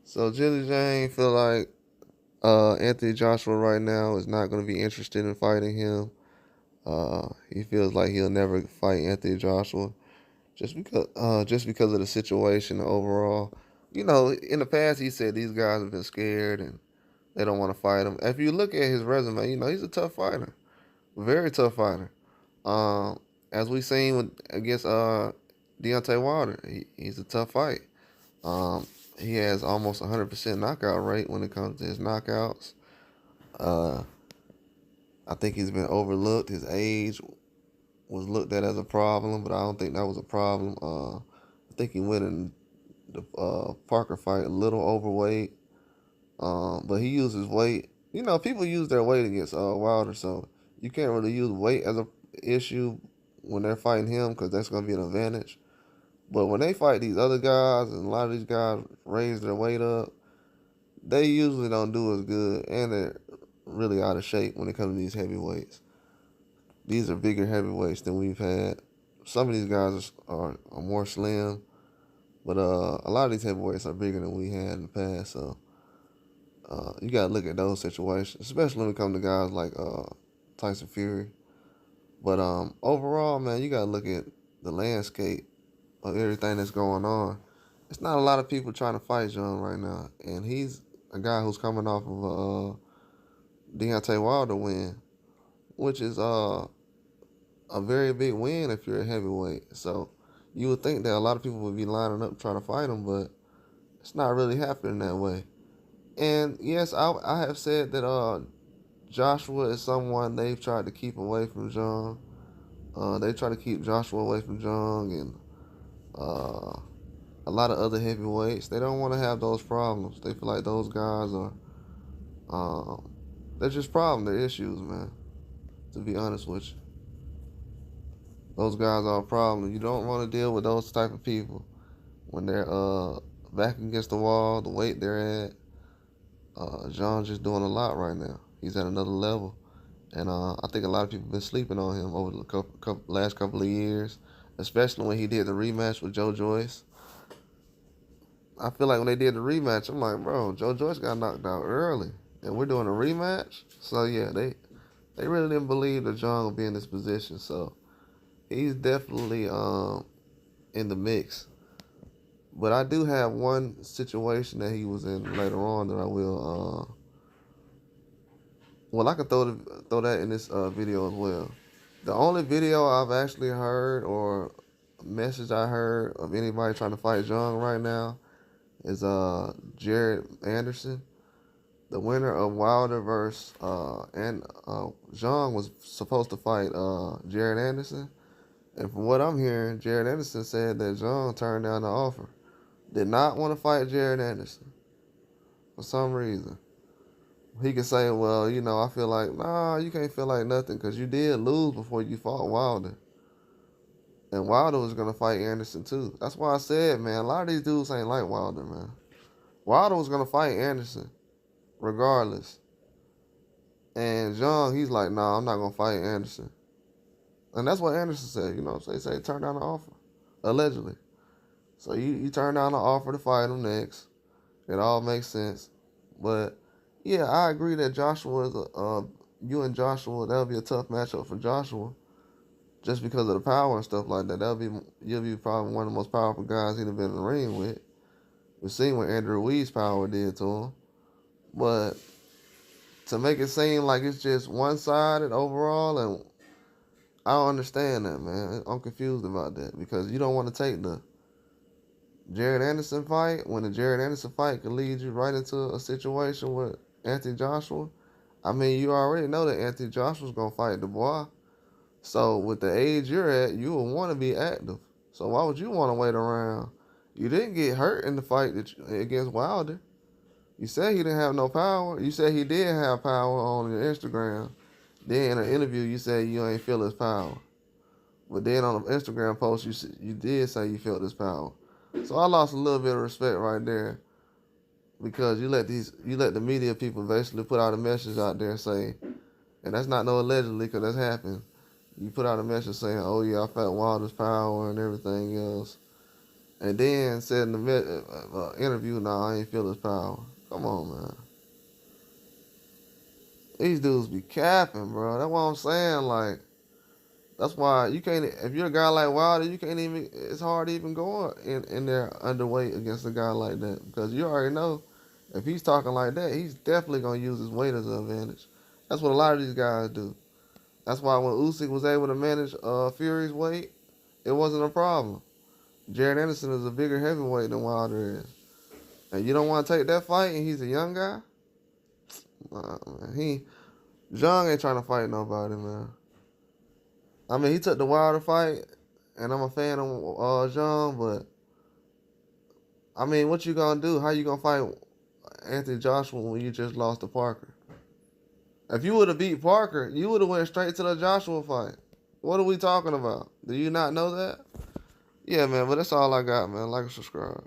So Zhilei Zhang feel like Anthony Joshua right now is not going to be interested in fighting him. He feels like he'll never fight Anthony Joshua just because of the situation overall. In the past he said these guys have been scared and they don't want to fight him. If you look at his resume, he's a tough fighter, very tough fighter. Um, as we seen against Deontay Wilder, he's a tough fight. Um, he has almost 100% knockout rate when it comes to his knockouts. Uh, I think he's been overlooked. His age was looked at as a problem, but I don't think that was a problem. I think he went in the Parker fight a little overweight, but he used his weight. People use their weight against Wilder, so you can't really use weight as a issue when they're fighting him because that's going to be an advantage. But when they fight these other guys, and a lot of these guys raise their weight up, they usually don't do as good, and they're really out of shape when it comes to these heavyweights. These are bigger heavyweights than we've had. Some of these guys are more slim, but a lot of these heavyweights are bigger than we had in the past. So you got to look at those situations, especially when it comes to guys like Tyson Fury. But overall, man, you got to look at the landscape of everything that's going on. It's not a lot of people trying to fight Zhang right now, and he's a guy who's coming off of a Deontay Wilder win, which is a very big win if you're a heavyweight. So you would think that a lot of people would be lining up trying to fight him, but it's not really happening that way. And yes, I have said that Joshua is someone they've tried to keep away from Zhang. They try to keep Joshua away from Zhang and uh, a lot of other heavyweights. They don't want to have those problems. They feel like those guys are they're just problems. They're issues, man. To be honest with you, those guys are a problem. You don't want to deal with those type of people when they're back against the wall. The weight they're at. John's just doing a lot right now. He's at another level, and I think a lot of people have been sleeping on him over the last couple of years, especially when he did the rematch with Joe Joyce. I feel like when they did the rematch, I'm like, bro, Joe Joyce got knocked out early, and we're doing a rematch. So yeah, they really didn't believe that John would be in this position. So he's definitely in the mix. But I do have one situation that he was in later on that I will. Well, I can throw that in this video as well. The only video I've actually heard or message I heard of anybody trying to fight Zhang right now is Jared Anderson, the winner of Wilder versus and Zhang was supposed to fight Jared Anderson, and from what I'm hearing, Jared Anderson said that Zhang turned down the offer, did not want to fight Jared Anderson for some reason. He could say, well, I feel like, nah, you can't feel like nothing because you did lose before you fought Wilder. And Wilder was going to fight Anderson too. That's why I said, man, a lot of these dudes ain't like Wilder, man. Wilder was going to fight Anderson regardless. And Zhang, he's like, nah, I'm not going to fight Anderson. And that's what Anderson said, So they say turn down the offer, allegedly. So you turn down the offer to fight him next. It all makes sense. But yeah, I agree that Joshua is you and Joshua, that'll be a tough matchup for Joshua, just because of the power and stuff like that. You'll be probably one of the most powerful guys he'd have been in the ring with. We've seen what Andrew Ruiz's power did to him, but to make it seem like it's just one-sided overall, and I don't understand that, man. I'm confused about that because you don't want to take the Jared Anderson fight when the Jared Anderson fight could lead you right into a situation with Anthony Joshua. I mean, you already know that Anthony Joshua's gonna fight Dubois. So with the age you're at, you will want to be active. So why would you want to wait around? You didn't get hurt in the fight against Wilder. You said he didn't have no power. You said he did have power on your Instagram. Then in an interview, you said you ain't feel his power. But then on an Instagram post, you did say you felt his power. So I lost a little bit of respect right there because you let the media people basically put out a message out there saying, and that's not no allegedly because that's happened. You put out a message saying, "Oh yeah, I felt Wilder's power and everything else," and then said in the interview, "Nah, I ain't feel his power." Come on, man. These dudes be capping, bro. That's what I'm saying. Like, that's why you can't. If you're a guy like Wilder, you can't even. It's hard to even go in there underweight against a guy like that because you already know if he's talking like that, he's definitely gonna use his weight as an advantage. That's what a lot of these guys do. That's why when Usyk was able to manage Fury's weight, it wasn't a problem. Jared Anderson is a bigger heavyweight than Wilder is, and you don't want to take that fight, and he's a young guy. Man, Zhang ain't trying to fight nobody, man. I mean, he took the Wilder fight, and I'm a fan of Zhang, but I mean, what you gonna do? How you gonna fight Anthony Joshua when you just lost to Parker? If you would have beat Parker, you would have went straight to the Joshua fight. What are we talking about? Do you not know that? Yeah, man, but that's all I got, man. Like and subscribe.